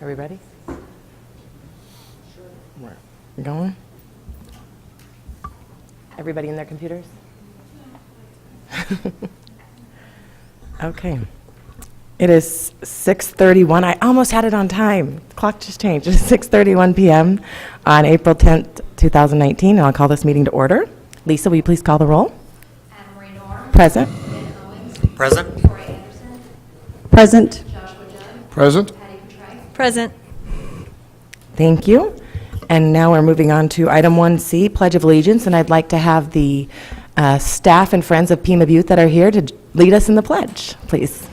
Are we ready? We're going? Everybody in their computers? Okay. It is 6:31. I almost had it on time. The clock just changed. It's 6:31 p.m. on April 10th, 2019, and I'll call this meeting to order. Lisa, will you please call the roll? Anna Marie Norm. Present. Ben Owens. Present. Tori Anderson. Present. Joshua Judd. Present. Patty Contreras. Present. Thank you. And now we're moving on to item 1C, Pledge of Allegiance, and I'd like to have the staff and friends of Pima Butte that are here to lead us in the pledge, please.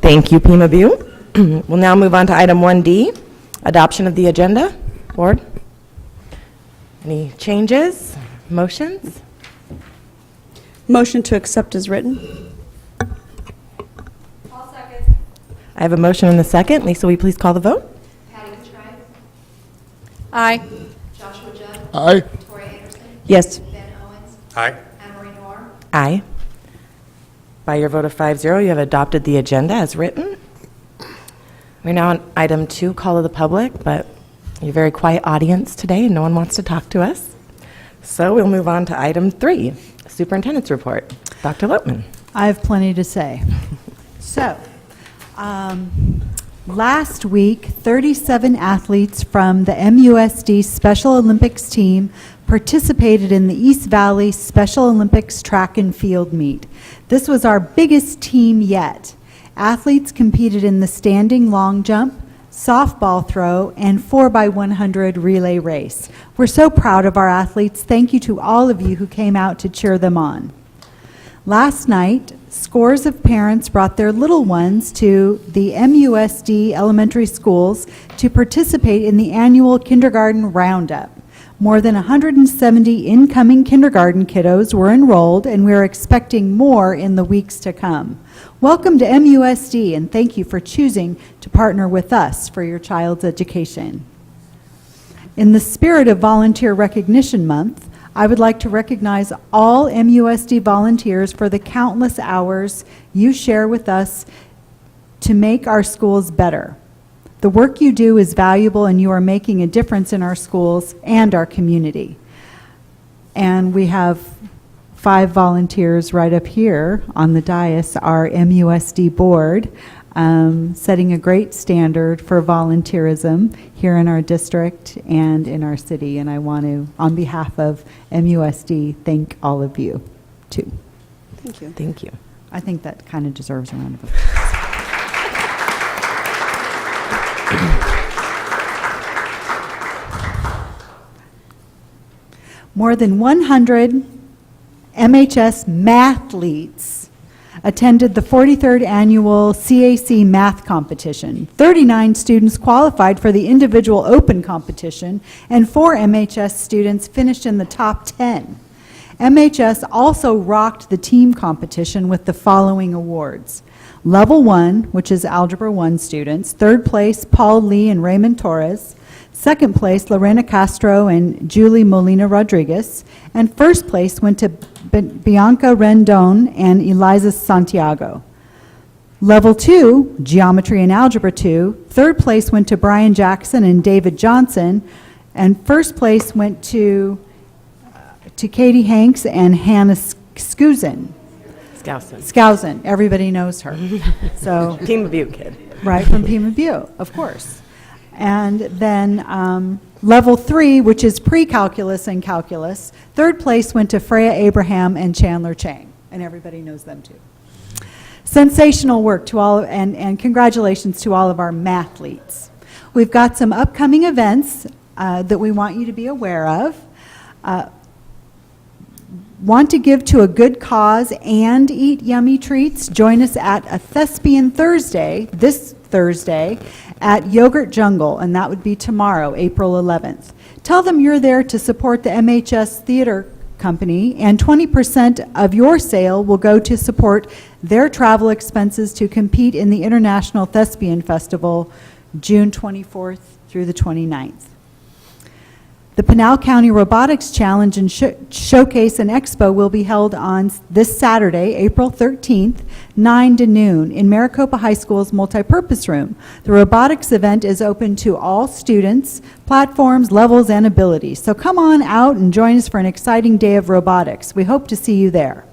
Thank you, Pima Butte. We'll now move on to item 1D, adoption of the agenda. Board? Any changes, motions? Motion to accept as written. All seconds. I have a motion and a second. Lisa, will you please call the vote? Patty Contreras. Aye. Joshua Judd. Aye. Tori Anderson. Yes. Ben Owens. Aye. Anna Marie Norm. Aye. By your vote of 5-0, you have adopted the agenda as written. We're now on item 2, call of the public, but you're a very quiet audience today and no one wants to talk to us. So we'll move on to item 3, superintendent's report. Dr. Lopman. I have plenty to say. So, last week, 37 athletes from the MUSD Special Olympics team participated in the East Valley Special Olympics track and field meet. This was our biggest team yet. Athletes competed in the standing long jump, softball throw, and 4x100 relay race. We're so proud of our athletes. Thank you to all of you who came out to cheer them on. Last night, scores of parents brought their little ones to the MUSD elementary schools to participate in the annual kindergarten roundup. More than 170 incoming kindergarten kiddos were enrolled, and we're expecting more in the weeks to come. Welcome to MUSD, and thank you for choosing to partner with us for your child's education. In the spirit of Volunteer Recognition Month, I would like to recognize all MUSD volunteers for the countless hours you share with us to make our schools better. The work you do is valuable, and you are making a difference in our schools and our community. And we have 5 volunteers right up here on the dais, our MUSD board, setting a great standard for volunteerism here in our district and in our city. And I want to, on behalf of MUSD, thank all of you, too. Thank you. Thank you. I think that kind of deserves a round of applause. More than 100 MHS mathletes attended the 43rd annual CAC math competition. 39 students qualified for the individual open competition, and 4 MHS students finished in the top 10. MHS also rocked the team competition with the following awards. Level 1, which is Algebra 1 students, 3rd place, Paul Lee and Raymond Torres, 2nd place, Lorena Castro and Julie Molina Rodriguez, and 1st place went to Bianca Rendon and Eliza Santiago. Level 2, Geometry and Algebra 2, 3rd place went to Brian Jackson and David Johnson, and 1st place went to Katie Hanks and Hannah Skousen. Skousen. Everybody knows her. So Pima Butte kid. right, from Pima Butte, of course. And then level 3, which is pre-calculus and calculus, 3rd place went to Freya Abraham and Chandler Chang, and everybody knows them too. Sensational work to all, and congratulations to all of our mathletes. We've got some upcoming events that we want you to be aware of. Want to give to a good cause and eat yummy treats? Join us at a Thespian Thursday, this Thursday, at Yogurt Jungle, and that would be tomorrow, April 11th. Tell them you're there to support the MHS Theater company, and 20% of your sale will go to support their travel expenses to compete in the International Thespian Festival, June 24th through the 29th. The Pinal County Robotics Challenge and Showcase and Expo will be held on this Saturday, April 13th, 9 to noon, in Maricopa High School's multipurpose room. The robotics event is open to all students, platforms, levels, and abilities. So come on out and join us for an exciting day of robotics. We hope to see you there.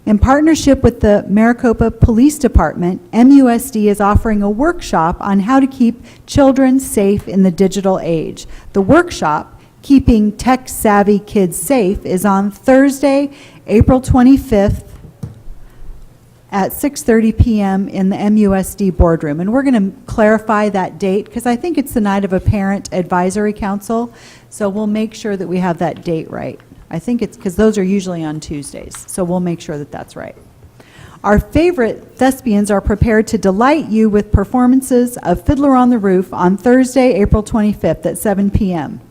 In partnership with the Maricopa Police Department, MUSD is offering a workshop on how to keep children safe in the digital age. The workshop, Keeping Tech-Savvy Kids Safe, is on Thursday, April 25th at 6:30 p.m. in the MUSD boardroom. And we're going to clarify that date because I think it's the night of a parent advisory council, so we'll make sure that we have that date right. I think it's because those are usually on Tuesdays, so we'll make sure that that's right. Our favorite thespians are prepared to delight you with performances of Fiddler on the Roof on Thursday, April 25th at 7 p.m.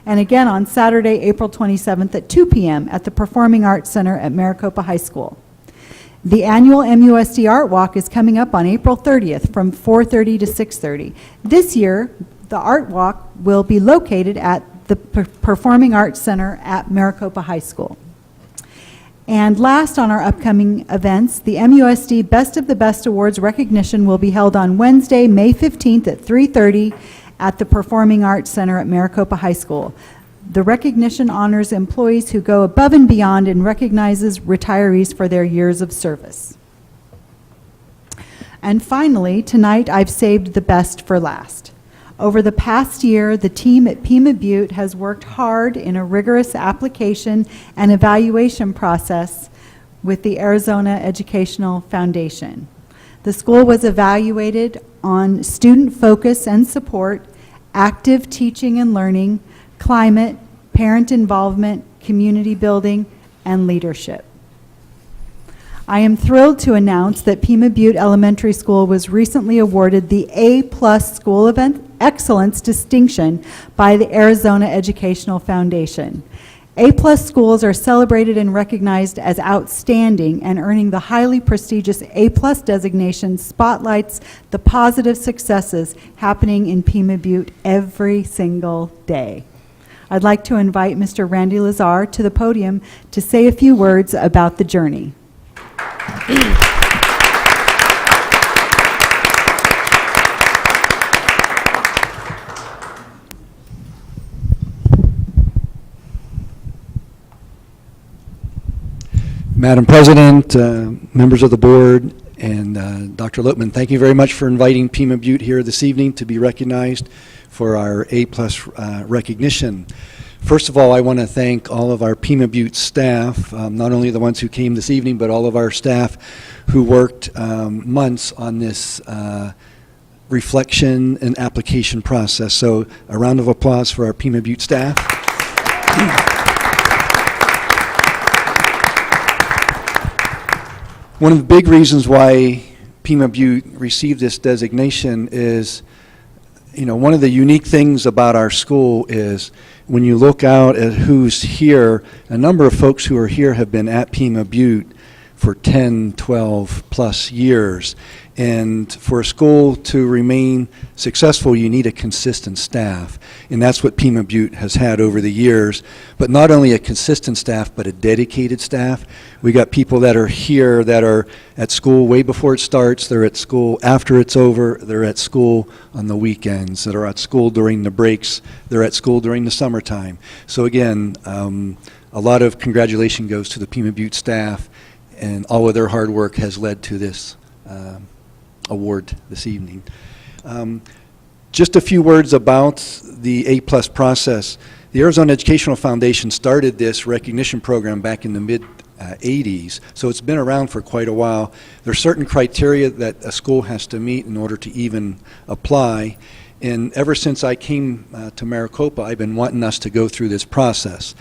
and again on Saturday, April 27th at 2 p.m. at the Performing Arts Center at Maricopa High School. The annual MUSD Art Walk is coming up on April 30th from 4:30 to 6:30. This year, the Art Walk will be located at the Performing Arts Center at Maricopa High School. And last on our upcoming events, the MUSD Best of the Best Awards recognition will be held on Wednesday, May 15th at 3:30 at the Performing Arts Center at Maricopa High School. The recognition honors employees who go above and beyond and recognizes retirees for their years of service. And finally, tonight I've saved the best for last. Over the past year, the team at Pima Butte has worked hard in a rigorous application and evaluation process with the Arizona Educational Foundation. The school was evaluated on student focus and support, active teaching and learning, climate, parent involvement, community building, and leadership. I am thrilled to announce that Pima Butte Elementary School was recently awarded the A+ School of Excellence distinction by the Arizona Educational Foundation. A+ schools are celebrated and recognized as outstanding, and earning the highly prestigious A+ designation spotlights the positive successes happening in Pima Butte every single day. I'd like to invite Mr. Randy Lazar to the podium to say a few words about the journey. Madam President, members of the board, and Dr. Lipman, thank you very much for inviting Pima Butte here this evening to be recognized for our A+ recognition. First of all, I want to thank all of our Pima Butte staff, not only the ones who came this evening, but all of our staff who worked months on this reflection and application process. So a round of applause for our Pima Butte staff. One of the big reasons why Pima Butte received this designation is, you know, one of the unique things about our school is when you look out at who's here, a number of folks who are here have been at Pima Butte for 10, 12 plus years. And for a school to remain successful, you need a consistent staff. And that's what Pima Butte has had over the years. But not only a consistent staff, but a dedicated staff. We got people that are here that are at school way before it starts. They're at school after it's over. They're at school on the weekends. That are at school during the breaks. They're at school during the summertime. So again, a lot of congratulations goes to the Pima Butte staff, and all of their hard work has led to this award this evening. Just a few words about the A+ process. The Arizona Educational Foundation started this recognition program back in the mid-'80s, so it's been around for quite a while. There are certain criteria that a school has to meet in order to even apply, and ever since I came to Maricopa, I've been wanting us to go through this process.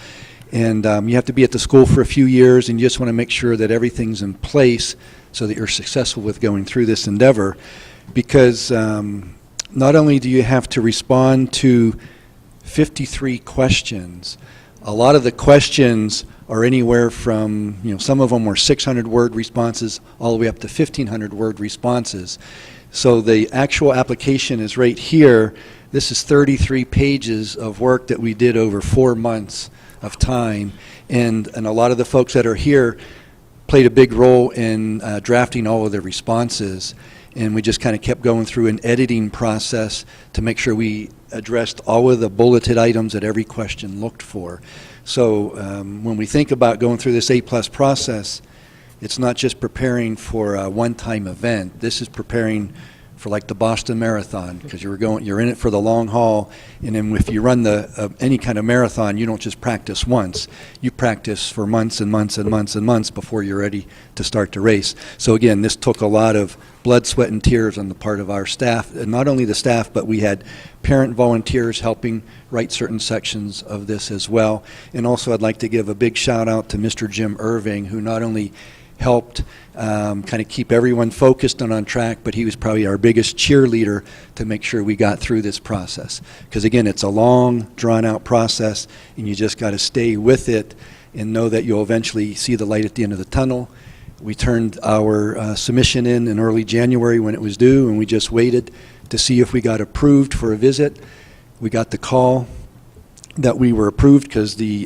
And you have to be at the school for a few years, and you just want to make sure that everything's in place so that you're successful with going through this endeavor. Because not only do you have to respond to 53 questions, a lot of the questions are anywhere from, some of them were 600-word responses all the way up to 1,500-word responses. So the actual application is right here. This is 33 pages of work that we did over 4 months of time. And a lot of the folks that are here played a big role in drafting all of the responses. And we just kind of kept going through an editing process to make sure we addressed all of the bulleted items that every question looked for. So when we think about going through this A+ process, it's not just preparing for a one-time event. This is preparing for like the Boston Marathon, because you're in it for the long haul. And then if you run any kind of marathon, you don't just practice once. You practice for months and months and months and months before you're ready to start the race. So again, this took a lot of blood, sweat, and tears on the part of our staff, and not only the staff, but we had parent volunteers helping write certain sections of this as well. And also I'd like to give a big shout out to Mr. Jim Irving, who not only helped kind of keep everyone focused and on track, but he was probably our biggest cheerleader to make sure we got through this process. Because again, it's a long, drawn-out process, and you just got to stay with it and know that you'll eventually see the light at the end of the tunnel. We turned our submission in early January when it was due, and we just waited to see if we got approved for a visit. We got the call that we were approved because the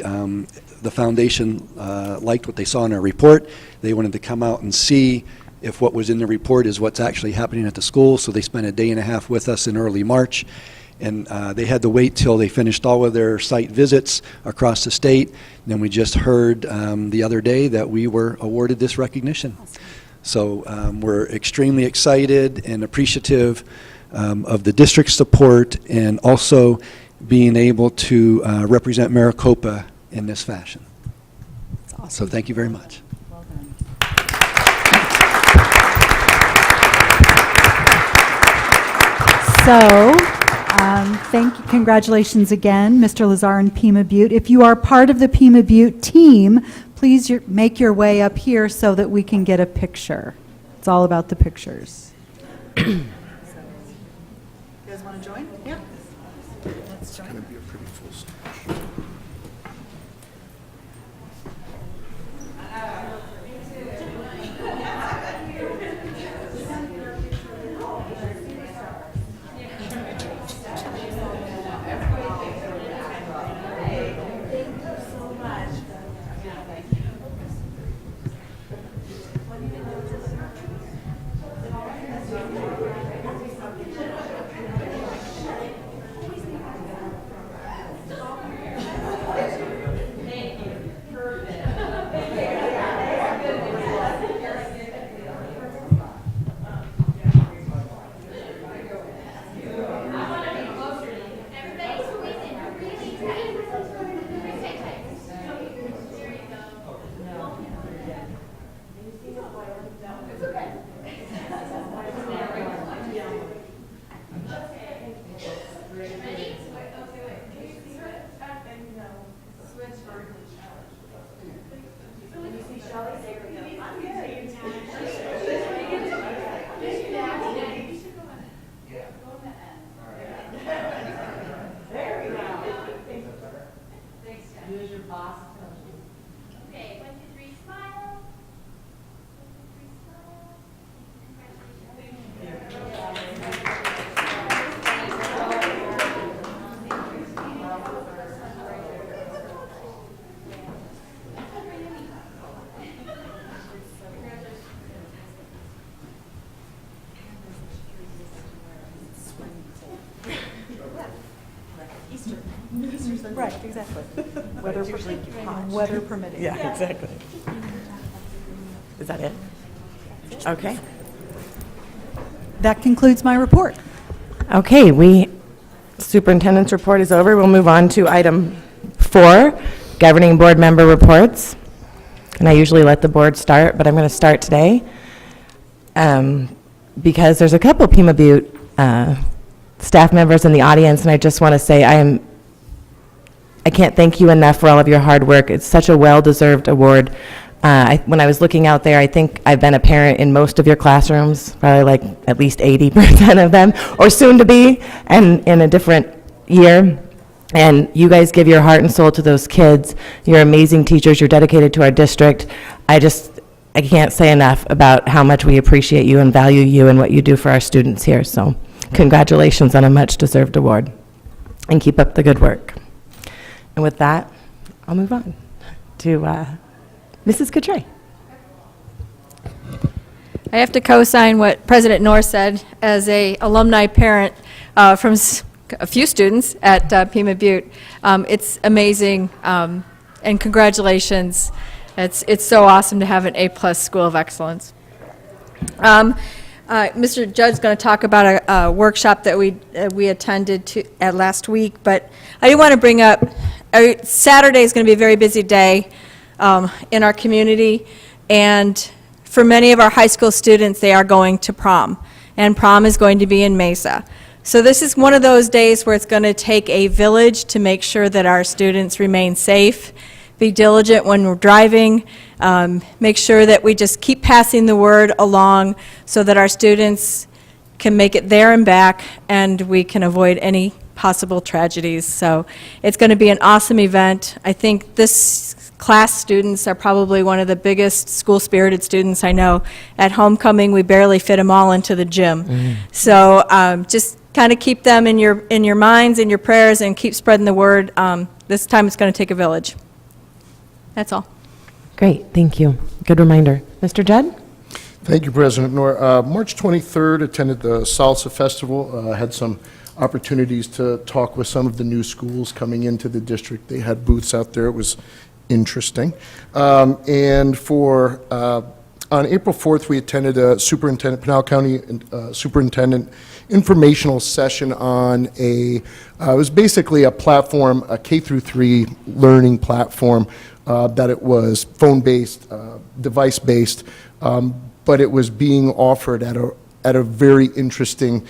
foundation liked what they saw in our report. They wanted to come out and see if what was in the report is what's actually happening at the school, so they spent a day and a half with us in early March. And they had to wait till they finished all of their site visits across the state. And then we just heard the other day that we were awarded this recognition. So we're extremely excited and appreciative of the district's support, and also being able to represent Maricopa in this fashion. So thank you very much. Well done. So, congratulations again, Mr. Lazar and Pima Butte. If you are part of the Pima Butte team, please make your way up here so that we can get a picture. It's all about the pictures. You guys want to join? Yeah. Let's join. Okay, 1, 2, 3, smile. 1, 2, 3, smile. Right, exactly. Weather permitting. Yeah, exactly. Is that it? Okay. That concludes my report. Okay, superintendent's report is over. We'll move on to item 4, governing board member reports. And I usually let the board start, but I'm going to start today because there's a couple Pima Butte staff members in the audience, and I just want to say I can't thank you enough for all of your hard work. It's such a well-deserved award. When I was looking out there, I think I've been a parent in most of your classrooms, probably like at least 80% of them, or soon to be, and in a different year. And you guys give your heart and soul to those kids. You're amazing teachers. You're dedicated to our district. I can't say enough about how much we appreciate you and value you and what you do for our students here. So congratulations on a much-deserved award. And keep up the good work. And with that, I'll move on to Mrs. Coutray. I have to co-sign what President Knorr said as a alumni parent from a few students at Pima Butte. It's amazing, and congratulations. It's so awesome to have an A-plus School of Excellence. Mr. Judd's going to talk about a workshop that we attended at last week, but I do want to bring up, Saturday is going to be a very busy day in our community, and for many of our high school students, they are going to prom, and prom is going to be in Mesa. So this is one of those days where it's going to take a village to make sure that our students remain safe, be diligent when we're driving, make sure that we just keep passing the word along so that our students can make it there and back, and we can avoid any possible tragedies. So it's going to be an awesome event. I think this class students are probably one of the biggest school-spirited students I know. At homecoming, we barely fit them all into the gym. So just kind of keep them in your minds, in your prayers, and keep spreading the word. This time it's going to take a village. That's all. Great, thank you. Good reminder. Mr. Judd? Thank you, President Knorr. March 23rd, attended the Salsa Festival. Had some opportunities to talk with some of the new schools coming into the district. They had booths out there. It was interesting. And on April 4th, we attended a Pinal County Superintendent informational session on it was basically a platform, a K-3 learning platform, that it was phone-based, device-based, but it was being offered at a very interesting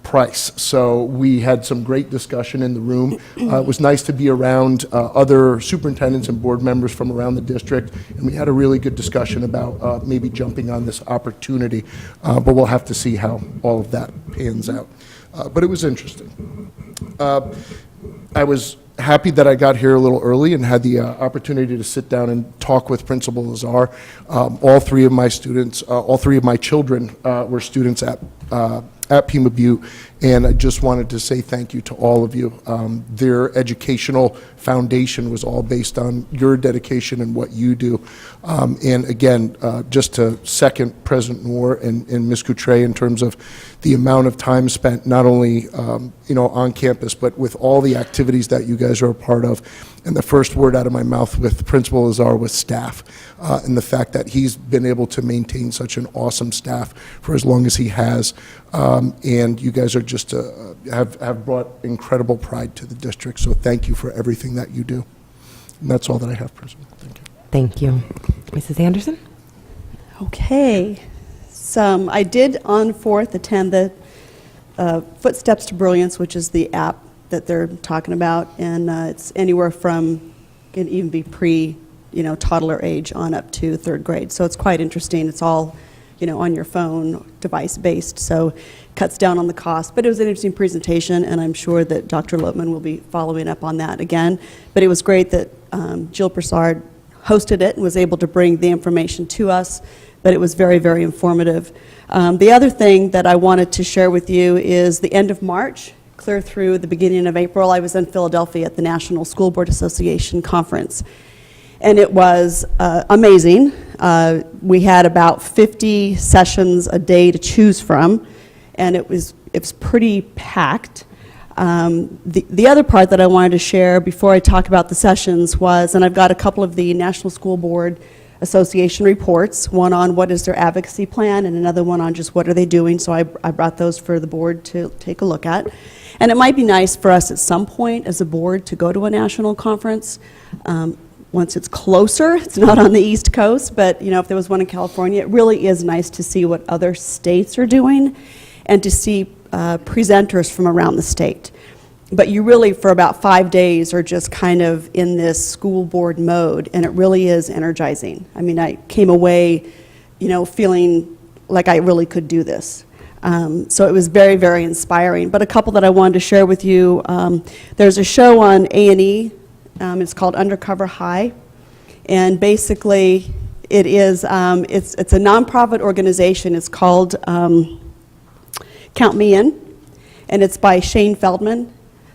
price. So we had some great discussion in the room. It was nice to be around other superintendents and board members from around the district, and we had a really good discussion about maybe jumping on this opportunity, but we'll have to see how all of that pans out. But it was interesting. I was happy that I got here a little early and had the opportunity to sit down and talk with Principal Lazar. All three of my children were students at Pima Butte, and I just wanted to say thank you to all of you. Their educational foundation was all based on your dedication and what you do. And again, just to second President Knorr and Ms. Coutray in terms of the amount of time spent not only on campus, but with all the activities that you guys are a part of. And the first word out of my mouth with Principal Lazar was staff, and the fact that he's been able to maintain such an awesome staff for as long as he has. And you guys are just have brought incredible pride to the district. So thank you for everything that you do. And that's all that I have, President. Thank you. Thank you. Mrs. Anderson? Okay. So I did on 4th attend the Footsteps to Brilliance, which is the app that they're talking about, and it's anywhere from, can even be toddler age on up to 3rd grade. So it's quite interesting. It's all, on your phone, device-based, so cuts down on the cost. But it was an interesting presentation, and I'm sure that Dr. Lopman will be following up on that again. But it was great that Jill Broussard hosted it and was able to bring the information to us, but it was very, very informative. The other thing that I wanted to share with you is the end of March, clear through the beginning of April, I was in Philadelphia at the National School Board Association Conference. And it was amazing. We had about 50 sessions a day to choose from, and it was pretty packed. The other part that I wanted to share before I talk about the sessions was, and I've got a couple of the National School Board Association reports, one on what is their advocacy plan and another one on just what are they doing, so I brought those for the board to take a look at. And it might be nice for us at some point as a board to go to a national conference. Once it's closer, it's not on the East Coast, but if there was one in California, it really is nice to see what other states are doing and to see presenters from around the state. But you really, for about 5 days, are just kind of in this school board mode, and it really is energizing. I mean, I came away, feeling like I really could do this. So it was very, very inspiring. But a couple that I wanted to share with you, there's a show on A&E, it's called Undercover High, and basically it is, it's a nonprofit organization. It's called Count Me In, and it's by Shane Feldman.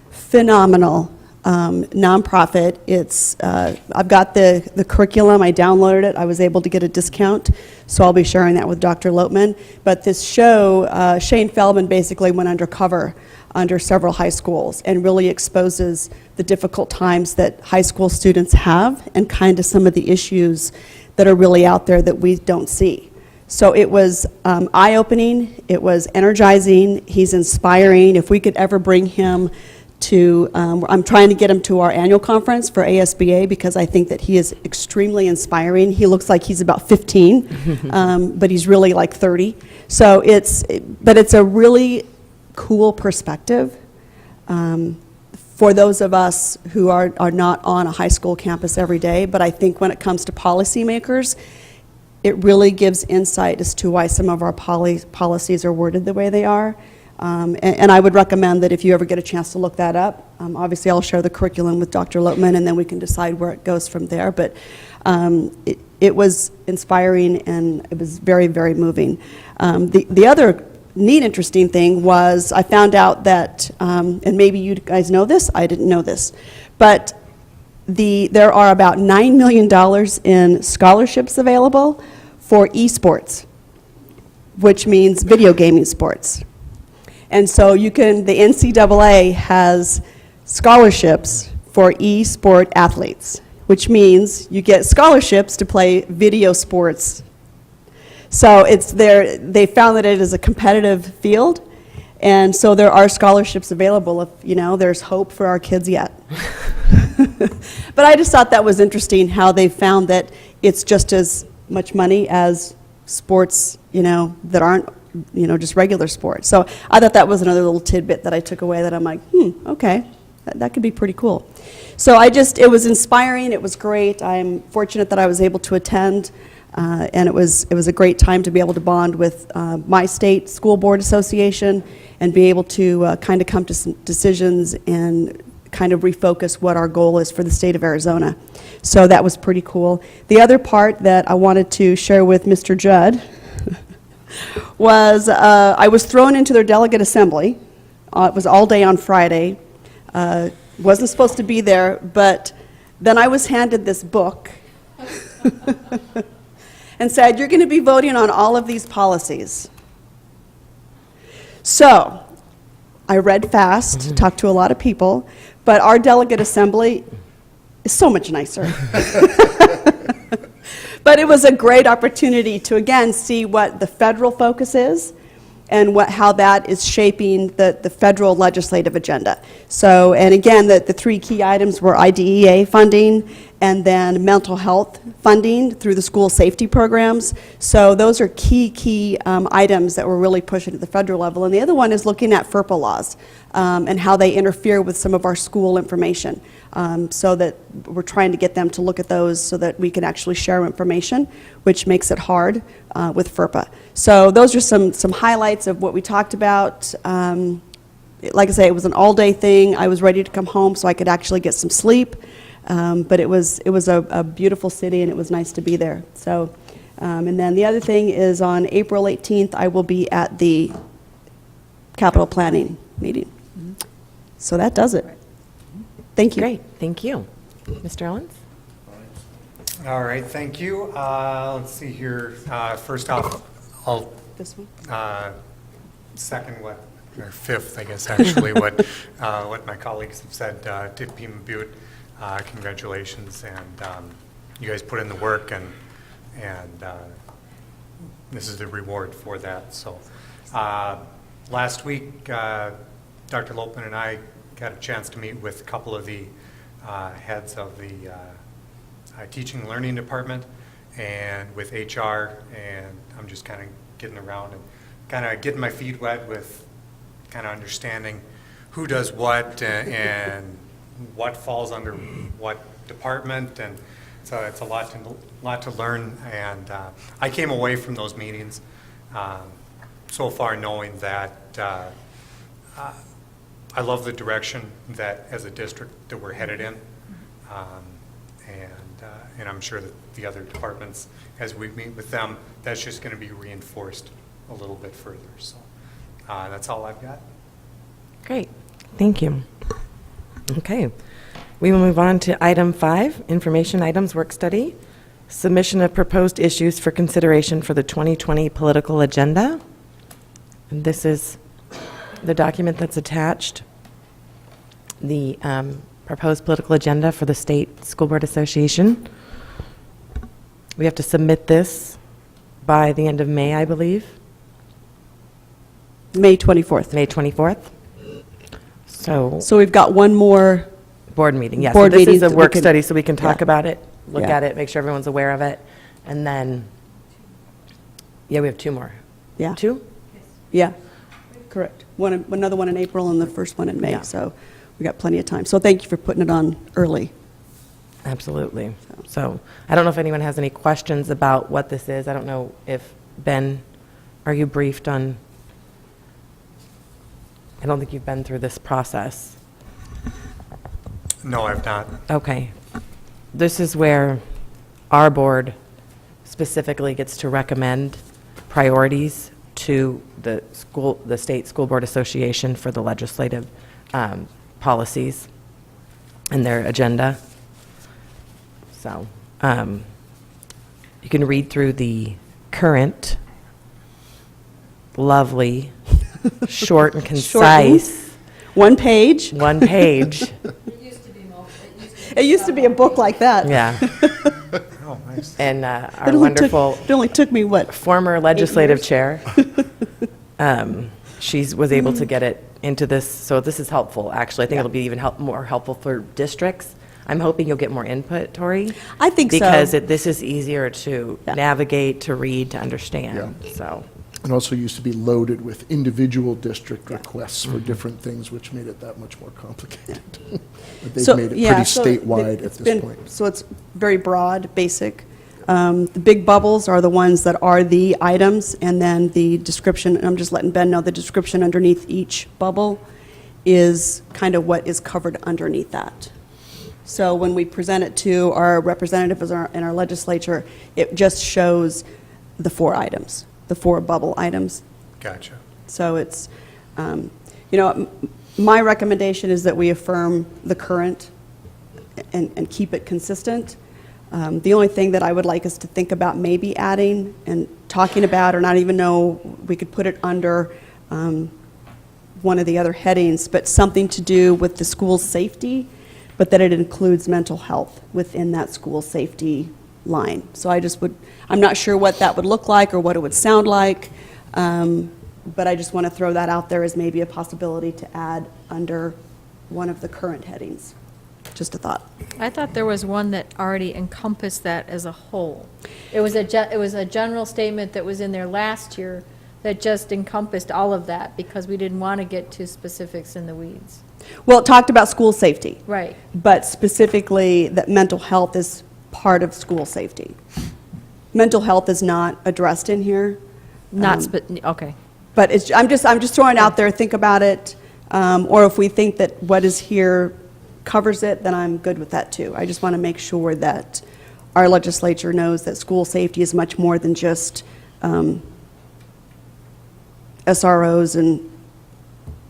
Phenomenal nonprofit. It's I've got the curriculum. I downloaded it. I was able to get a discount, so I'll be sharing that with Dr. Lopman. But this show, Shane Feldman basically went undercover under several high schools and really exposes the difficult times that high school students have and kind of some of the issues that are really out there that we don't see. So it was eye-opening. It was energizing. He's inspiring. If we could ever bring him to, I'm trying to get him to our annual conference for ASBA because I think that he is extremely inspiring. He looks like he's about 15, but he's really like 30. So but it's a really cool perspective for those of us who are not on a high school campus every day. But I think when it comes to policymakers, it really gives insight as to why some of our policies are worded the way they are. And I would recommend that if you ever get a chance to look that up, obviously I'll share the curriculum with Dr. Lopman and then we can decide where it goes from there. But it was inspiring and it was very, very moving. The other neat, interesting thing was I found out that, and maybe you guys know this, I didn't know this, but there are about $9 million in scholarships available for esports, which means video gaming sports. And so the NCAA has scholarships for e-sport athletes, which means you get scholarships to play video sports. So they found that it is a competitive field, and so there are scholarships available if, there's hope for our kids yet. But I just thought that was interesting how they found that it's just as much money as sports, that aren't just regular sports. So I thought that was another little tidbit that I took away that I'm like, okay, that could be pretty cool. So it was inspiring, it was great. I'm fortunate that I was able to attend, and it was a great time to be able to bond with my state school board association and be able to kind of come to some decisions and kind of refocus what our goal is for the state of Arizona. So that was pretty cool. The other part that I wanted to share with Mr. Judd was I was thrown into their delegate assembly. It was all day on Friday. Wasn't supposed to be there, but then I was handed this book and said, you're going to be voting on all of these policies. So I read fast, talked to a lot of people, but our delegate assembly is so much nicer. But it was a great opportunity to, again, see what the federal focus is and how that is shaping the federal legislative agenda. So, and again, the three key items were IDEA funding and then mental health funding through the school safety programs. So those are key items that we're really pushing at the federal level. And the other one is looking at FERPA laws and how they interfere with some of our school information. So that we're trying to get them to look at those so that we can actually share information, which makes it hard with FERPA. So those are some highlights of what we talked about. Like I say, it was an all-day thing. I was ready to come home so I could actually get some sleep. But it was a beautiful city and it was nice to be there. So, and then the other thing is on April 18th, I will be at the capital planning meeting. So that does it. Thank you. Great, thank you. Mr. Owens? All right, thank you. Let's see here. First off, I'll This one? second or fifth, I guess, actually, what my colleagues have said to Pima Butte. Congratulations, and you guys put in the work, and this is the reward for that. So last week, Dr. Lopman and I got a chance to meet with a couple of the heads of the teaching and learning department and with HR, and I'm just kind of getting around and kind of getting my feet wet with kind of understanding who does what and what falls under what department, and so it's a lot to learn. And I came away from those meetings so far knowing that I love the direction that, as a district, that we're headed in. And I'm sure that the other departments, as we meet with them, that's just going to be reinforced a little bit further. So that's all I've got. Great, thank you. Okay, we will move on to item 5, information items work study. Submission of proposed issues for consideration for the 2020 political agenda. And this is the document that's attached, the proposed political agenda for the State School Board Association. We have to submit this by the end of May, I believe, May 24th. May 24th. So, So we've got one more, board meeting, yes. Board So this meeting is a that we work can- study, so we can talk yeah. about it, look Yeah. at it, make sure everyone's aware of it, and then, yeah, we have 2 more. yeah. 2? Yeah, correct. Another one in April and the first one in May, Yeah. so we got plenty of time. So thank you for putting it on early. Absolutely. So I don't know if anyone has any questions about what this is. I don't know if, Ben, are you briefed on, I don't think you've been through this process. No, I've not. Okay. This is where our board specifically gets to recommend priorities to the State School Board Association for the legislative policies and their agenda. So you can read through the current, lovely, short and concise, One page. one page. It used to be a book like that. Yeah. Oh, nice. And It our only wonderful It only took me, what, former legislative years? chair, she was able to get it into this, so this is helpful, actually. I think it'll be even more helpful for districts. I'm hoping you'll get more input, Tori. I think so. Because this is easier to Yeah. navigate, to read, to understand, so. It also used to be loaded with individual district requests for different things, which made it that much more complicated. But they've So, made it yeah, pretty so statewide it's at this been- point. So it's very broad, basic. The big bubbles are the ones that are the items, and then the description, and I'm just letting Ben know, the description underneath each bubble is kind of what is covered underneath that. So when we present it to our representatives in our legislature, it just shows the 4 items, the 4 bubble items. Gotcha. So it's, my recommendation is that we affirm the current and keep it consistent. The only thing that I would like us to think about maybe adding and talking about, or not even know, we could put it under one of the other headings, but something to do with the school safety, but that it includes mental health within that school safety line. So I'm not sure what that would look like or what it would sound like, but I just want to throw that out there as maybe a possibility to add under one of the current headings. Just a thought. I thought there was one that already encompassed that as a whole. It was a general statement that was in there last year that just encompassed all of that, because we didn't want to get too specifics in the weeds. Well, it talked about school safety. Right. But specifically that mental health is part of school safety. Mental health is not addressed in here. Okay. But I'm just throwing it out there, think about it, or if we think that what is here covers it, then I'm good with that too. I just want to make sure that our legislature knows that school safety is much more than just SROs and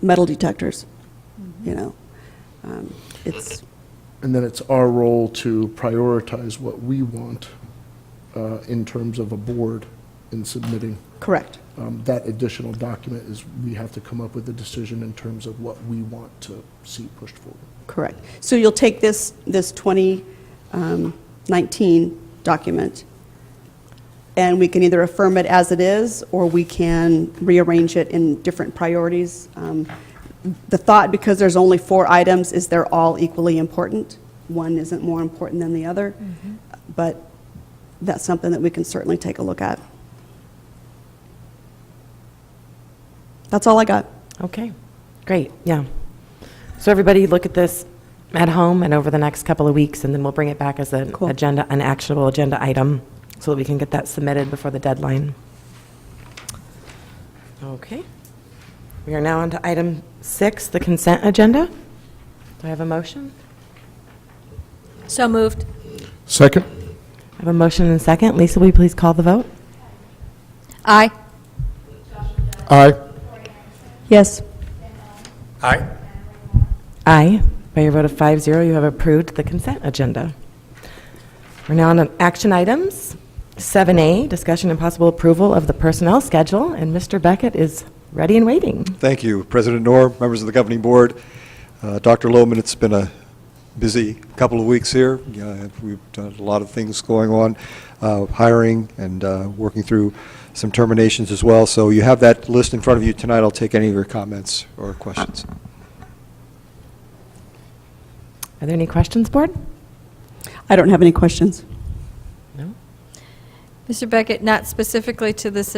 metal detectors, it's, And then it's our role to prioritize what we want in terms of a board in submitting. correct. That additional document is, we have to come up with a decision in terms of what we want to see pushed forward. Correct. So you'll take this 2019 document, and we can either affirm it as it is, or we can rearrange it in different priorities. The thought, because there's only 4 items, is they're all equally important. One isn't more important than the other, but that's something that we can certainly take a look at. That's all I got. Okay, great, yeah. So everybody look at this at home and over the next couple of weeks, and then we'll bring it back as an Cool. agenda, an actionable agenda item, so that we can get that submitted before the deadline. Okay. We are now on to item 6, the consent agenda. Do I have a motion? So moved. Second? I have a motion and a second. Lisa, will you please call the vote? Aye. Aye. Yes. Aye. Aye. By your vote of 5-0, you have approved the consent agenda. We're now on to action items. 7A, discussion and possible approval of the personnel schedule, and Mr. Beckett is ready and waiting. Thank you, President Knorr, members of the governing board. Dr. Lohman, it's been a busy couple of weeks here. We've done a lot of things going on, hiring and working through some terminations as well. So you have that list in front of you tonight. I'll take any of your comments or questions. Are there any questions, board? I don't have any questions. No? Mr. Beckett, not specifically to this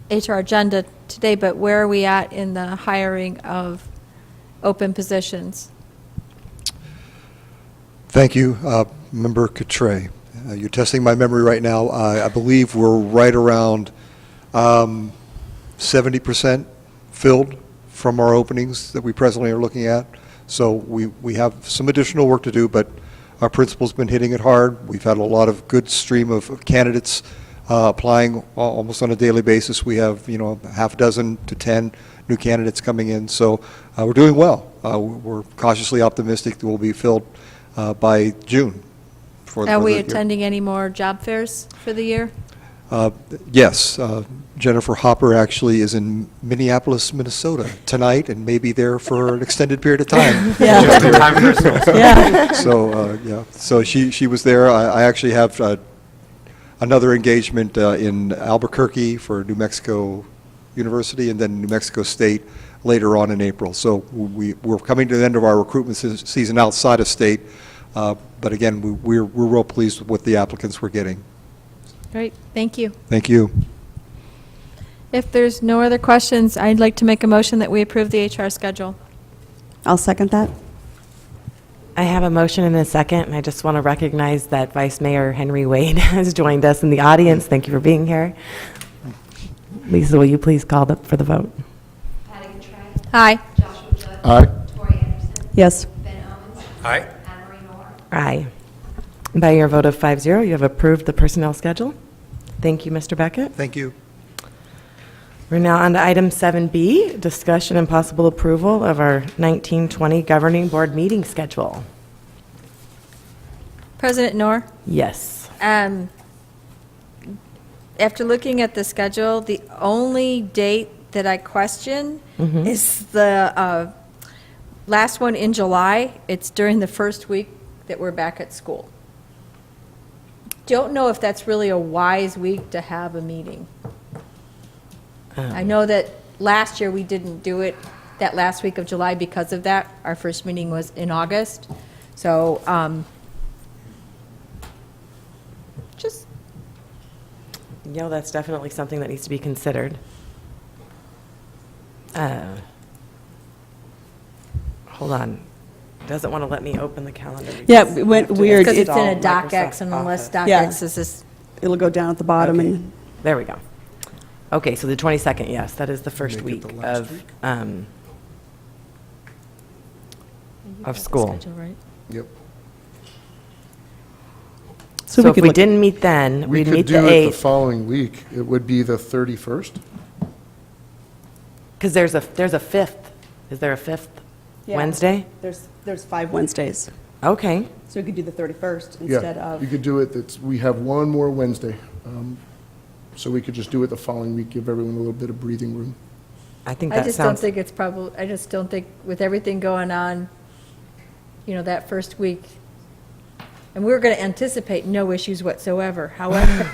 HR agenda today, but where are we at in the hiring of open positions? Thank you, Member Cotray. You're testing my memory right now. I believe we're right around 70% filled from our openings that we presently are looking at. So we have some additional work to do, but our principal's been hitting it hard. We've had a lot of good stream of candidates applying almost on a daily basis. We have, half a dozen to 10 new candidates coming in. So we're doing well. We're cautiously optimistic that we'll be filled by June. Are we attending any more job fairs for the year? Yes. Jennifer Hopper actually is in Minneapolis, Minnesota tonight and may be there for an extended period of time. Just in time for herself. Yeah. So, so she was there. I actually have another engagement in Albuquerque for New Mexico University and then New Mexico State later on in April. So we're coming to the end of our recruitment season outside of state, but again, we're real pleased with the applicants we're getting. Great, thank you. Thank you. If there's no other questions, I'd like to make a motion that we approve the HR schedule. I'll second that. I have a motion and a second, and I just want to recognize that Vice Mayor Henry Wade has joined us in the audience. Thank you for being here. Lisa, will you please call for the vote? Patty Cotray. Aye. Joshua Judd. Aye. Tori Anderson. Yes. Ben Owens. Aye. Anne Marie Moore. Aye. By your vote of 5-0, you have approved the personnel schedule. Thank you, Mr. Beckett. Thank you. We're now on to item 7B, discussion and possible approval of our 1920 governing board meeting schedule. President Knorr? Yes. After looking at the schedule, the only date that I question is the last one in July. It's during the first week that we're back at school. Don't know if that's really a wise week to have a meeting. I know that last year we didn't do it that last week of July because of that. Our first meeting was in August. So just That's definitely something that needs to be considered. Hold on. Doesn't want to let me open the calendar. Yeah, it went weird. because it's in a Install DocX, and Microsoft unless Office. Yeah. DocX is this. It'll go down at the bottom Okay. and There we go. Okay, so the 22nd, yes, that is the first Make it week the last of, week. Of school. Yep. So we if could we look- didn't meet then, We we'd could meet the do it the 8th, following week. It would be the 31st. because there's a 5th. Is there a 5th Yeah. Wednesday? there's 5 Wednesdays. Okay, So we could do the 31st instead Yeah, of. you could do it, we have one more Wednesday. So we could just do it the following week, give everyone a little bit of breathing room. I think I that just don't sounds, think it's probably, I just don't think with everything going on, that first week, and we were going to anticipate no issues whatsoever. However,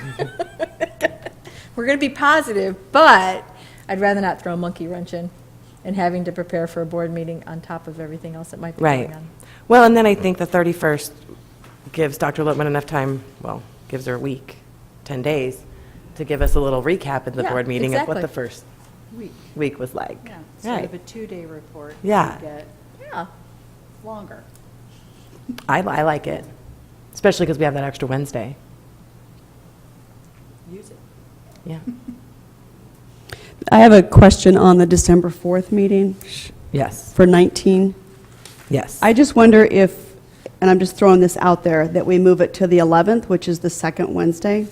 we're going to be positive, but I'd rather not throw a monkey wrench in and having to prepare for a board meeting on top of everything else that might be right. going on. Well, and then I think the 31st gives Dr. Lippman enough time, well, gives her a week, 10 days, to give us a little recap in the Yeah, board meeting of what the exactly. first week was like. Yeah, sort of Right. a 2-day report. Yeah. You get Yeah. longer. I like it, especially because we have that extra Wednesday. Use it. Yeah. I have a question on the December 4th meeting Yes, for 19. yes. I just wonder if, and I'm just throwing this out there, that we move it to the 11th, which is the second Wednesday.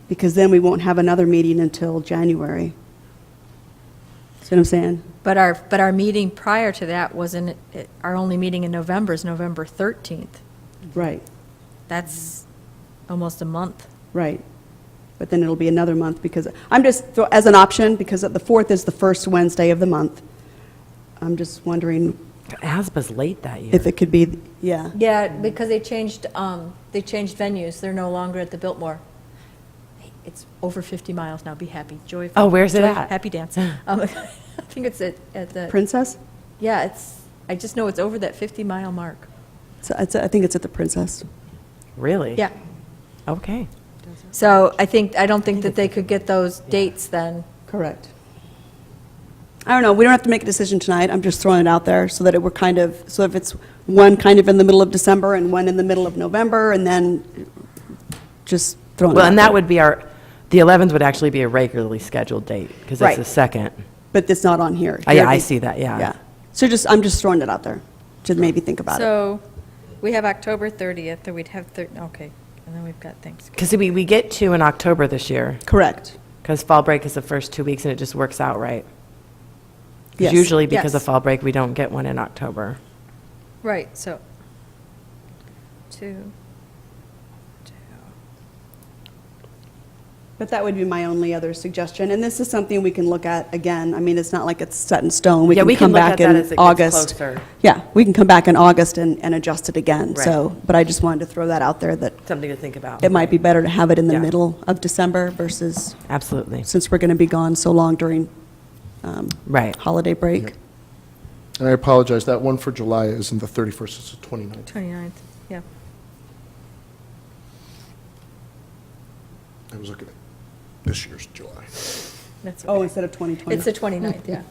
Because then we won't have another meeting until January. See what I'm saying? But our meeting prior to that wasn't, our only meeting in November is November 13th. Right, That's almost a month. right. But then it'll be another month because, I'm just, as an option, because the 4th is the first Wednesday of the month. I'm just wondering ASBA's late that year. if it could be, yeah. Yeah, because they changed venues. They're no longer at the Biltmore. It's over 50 miles now. Be happy. Joy. Oh, where's it Joy, at? Happy dance. I think it's at the, Princess? yeah, I just know it's over that 50-mile mark. So I think it's at the Princess. Really? Yeah. Okay. So I don't think that they could get those dates then. Correct. I don't know, we don't have to make a decision tonight, I'm just throwing it out there so that it were kind of, so if it's one kind of in the middle of December and one in the middle of November, and then just throwing it Well, out and that there. would be the 11th would actually be a regularly scheduled date, because that's Right. the second. But it's not on here. Yeah, I see that, yeah. Yeah. So I'm just throwing it out there to maybe think about it. So we have October 30th, or we'd have, okay, and then we've got Thanksgiving. Because we get two in October this year, Correct. because fall break is the first 2 weeks, and it just works out right. 'Cause Yes. usually because of Yes. fall break, we don't get one in October. Right, so, two. But that would be my only other suggestion, and this is something we can look at again. I mean, it's not like it's set in stone. Yeah, we can come look back at that in as it gets August. closer. Yeah, we can come back in August and adjust it again. Right. So, but I just wanted to throw that out there, that Something to think about. it might be better to have it in the Yeah. middle of December versus, Absolutely. since we're going to be gone so long during Right. holiday break. And I apologize, that one for July isn't the 31st, it's the 29th. 29th, yeah. I was looking at this year's July, That's Oh, okay. instead of 2020? It's the 29th, yeah.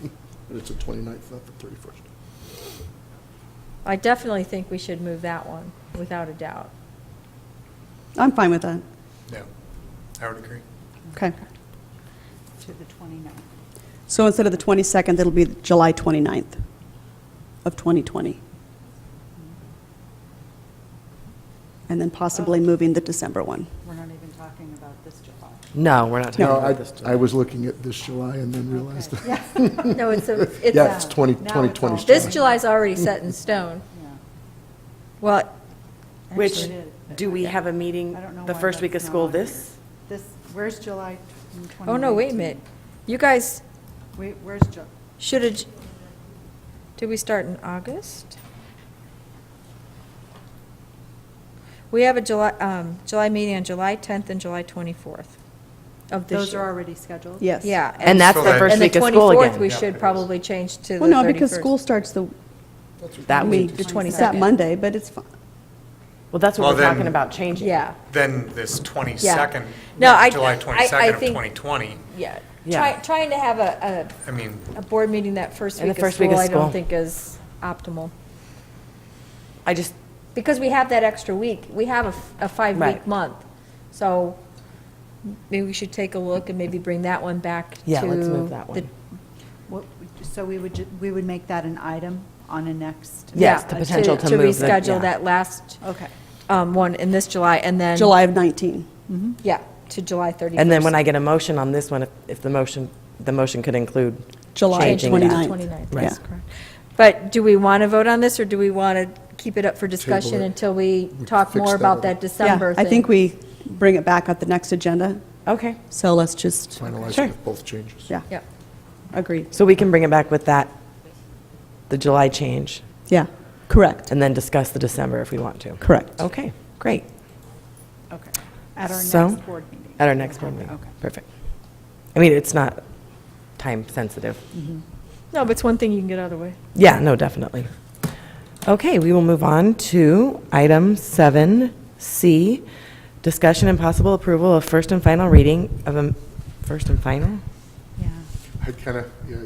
but it's the 29th, not the 31st. I definitely think we should move that one, without a doubt. I'm fine with that. Yeah, I would agree. Okay. To the 29th. So instead of the 22nd, it'll be July 29th of 2020. And then possibly moving the December one. We're not even talking about this July. No, we're not talking No, about this. I was looking at this July and then realized that, No, it's yeah, it's 2020 's this July. July's already set in stone. Yeah. Well, Which, Actually, it is. do we have a meeting I don't know the why first week of that's school not on this? This, where's July 2019? oh, no, wait a minute. You guys Wait, where's July? should have, did we start in August? We have a July meeting on July 10th and July 24th of this Those are year. already scheduled? Yes. Yeah. And that's So the that- first And the week of school 24th, again. we Yeah, should it probably change to the 31st. Well, no, because school starts That week. The it's that 22nd. Monday, but it's fine. Well, that's what Well, we're then- talking about changing. Yeah, Then this 22nd, No, I- July I 22nd of think- 2020, yeah. Yeah. Trying to have I mean, a board meeting that first And the week of first week school, of I don't school. think is optimal. I just, Because we have that extra week. We have a 5-week Right. month. So maybe we should take a look and maybe bring that one back to. yeah, let's move that the- one. What- So we would make that an item on a next? Yes, Yeah, the potential to move the- reschedule yeah. that last Okay. one in this July, and then. July of 19. Yeah, to July 31st. And then when I get a motion on this one, if the motion could include July changing 29th. that. 29th, Right. that's correct. But do we want to vote on this, or do we want to keep it up for discussion it. until we We talk fix more that about up. that December Yeah, thing? I think we bring it back at the next agenda, Okay, so let's just, Finalize Sure. it with both changes. yeah, Yep. agreed. so we can bring it back with that, the July change, Yeah, correct, and then discuss the December if we want to. correct. Okay, great. Okay. At our So- next board meeting? At our next board meeting. Okay. Perfect. I mean, it's not time sensitive. No, but it's one thing you can get out of the way. Yeah, no, definitely. Okay, we will move on to item 7C, discussion and possible approval of first and final reading of a, first and final? Yeah. I kind of, yeah,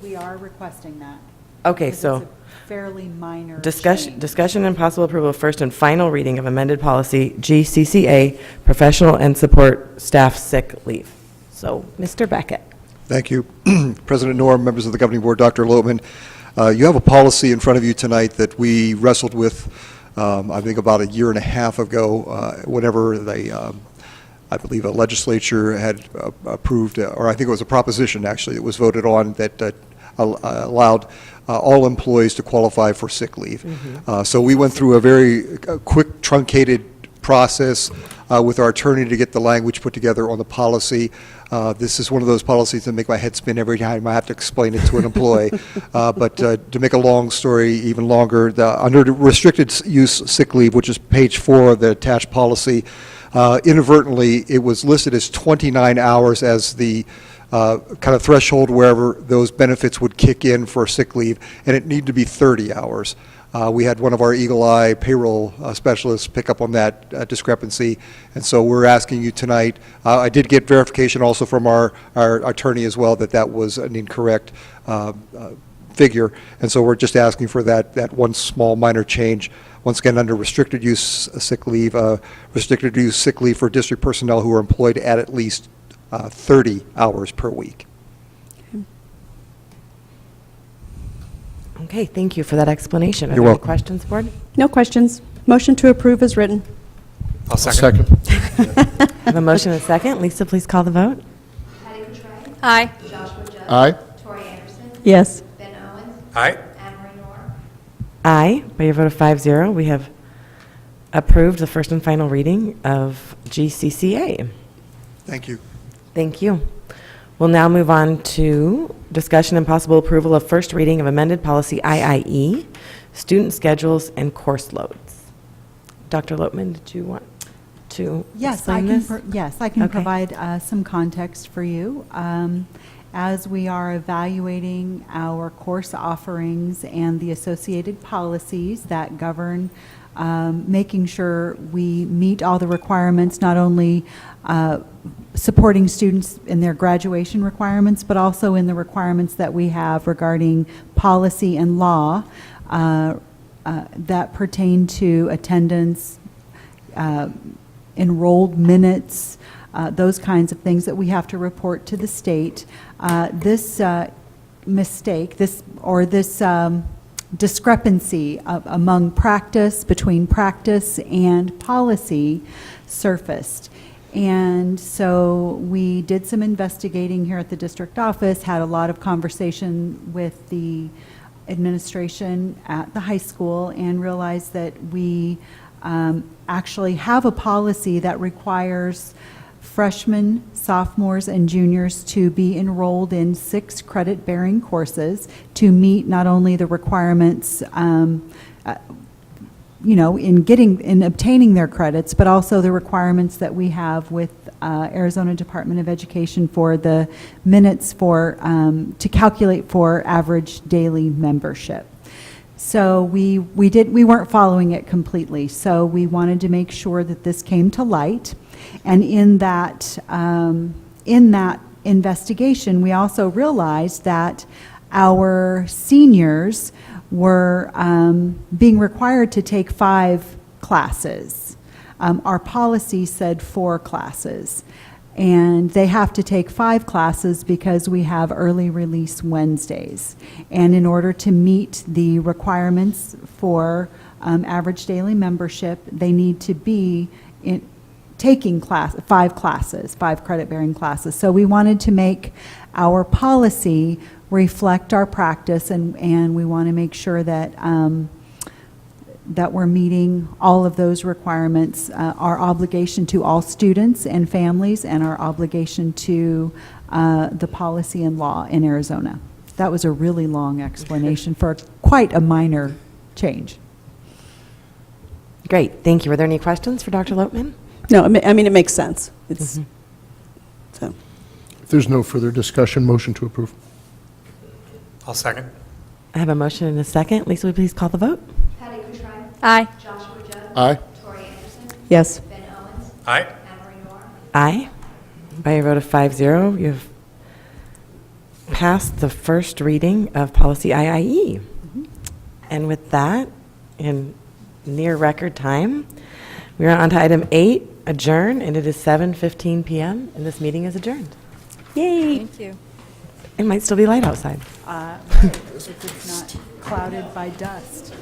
We are requesting that. Okay, Because so, it's fairly minor Discussion, change. discussion and possible approval of first and final reading of amended policy GCCA, professional and support staff sick leave. So, Mr. Beckett. Thank you. President Norm, members of the governing board, Dr. Loatman. You have a policy in front of you tonight that we wrestled with, I think about a year and a half ago, whenever they, I believe a legislature had approved, or I think it was a proposition actually that was voted on that allowed all employees to qualify for sick leave. So we went through a very quick, truncated process with our attorney to get the language put together on the policy. This is one of those policies that make my head spin every time I have to explain it to an employee. But to make a long story even longer, under the restricted use sick leave, which is page 4 of the attached policy, inadvertently it was listed as 29 hours as the kind of threshold wherever those benefits would kick in for sick leave, and it needed to be 30 hours. We had one of our Eagle Eye payroll specialists pick up on that discrepancy, and so we're asking you tonight. I did get verification also from our attorney as well that that was an incorrect figure, and so we're just asking for that one small minor change. Once again, under restricted use sick leave for district personnel who are employed at least 30 hours per week. Okay, thank you for that explanation. Are You're there any welcome. questions, board? No questions. Motion to approve is written. I'll second. I have a motion and a second. Lisa, please call the vote. Patty Buttigieg. Aye. Joshua Judge. Aye. Tori Anderson. Yes. Ben Owens. Aye. Anne Marie Nor. Aye. By your vote of 5-0, we have approved the first and final reading of GCCA. Thank you. Thank you. We'll now move on to discussion and possible approval of first reading of amended policy IIE, student schedules and course loads. Dr. Loatman, did you want to explain this? Yes, I can Okay. provide some context for you. As we are evaluating our course offerings and the associated policies that govern making sure we meet all the requirements, not only supporting students in their graduation requirements, but also in the requirements that we have regarding policy and law that pertain to attendance, enrolled minutes, those kinds of things that we have to report to the state. This mistake, this discrepancy between practice and policy surfaced. And so we did some investigating here at the district office, had a lot of conversation with the administration at the high school, and realized that we actually have a policy that requires freshmen, sophomores, and juniors to be enrolled in 6 credit-bearing courses to meet not only the requirements in obtaining their credits, but also the requirements that we have with Arizona Department of Education for the minutes to calculate for average daily membership. So we weren't following it completely. So we wanted to make sure that this came to light, and in that investigation, we also realized that our seniors were being required to take 5 classes. Our policy said 4 classes, and they have to take 5 classes because we have early release Wednesdays. And in order to meet the requirements for average daily membership, they need to be taking 5 classes, 5 credit-bearing classes. So we wanted to make our policy reflect our practice, and we want to make sure that that we're meeting all of those requirements, our obligation to all students and families, and our obligation to the policy and law in Arizona. That was a really long explanation for quite a minor change. Great, thank you. Were there any questions for Dr. Loatman? No, I mean, it makes sense. It's, so. If there's no further discussion, motion to approve. I'll second. I have a motion and a second. Lisa, will you please call the vote? Patty Buttigieg. Aye. Joshua Judge. Aye. Tori Anderson. Yes. Ben Owens. Aye. Anne Marie Nor. Aye. By your vote of 5-0, you've passed the first reading of policy IIE. And with that, in near record time, we are on to item 8, adjourn, and it is 7:15 PM, and this meeting is adjourned. Yay! Thank you. It might still be light outside. If it's not clouded by dust.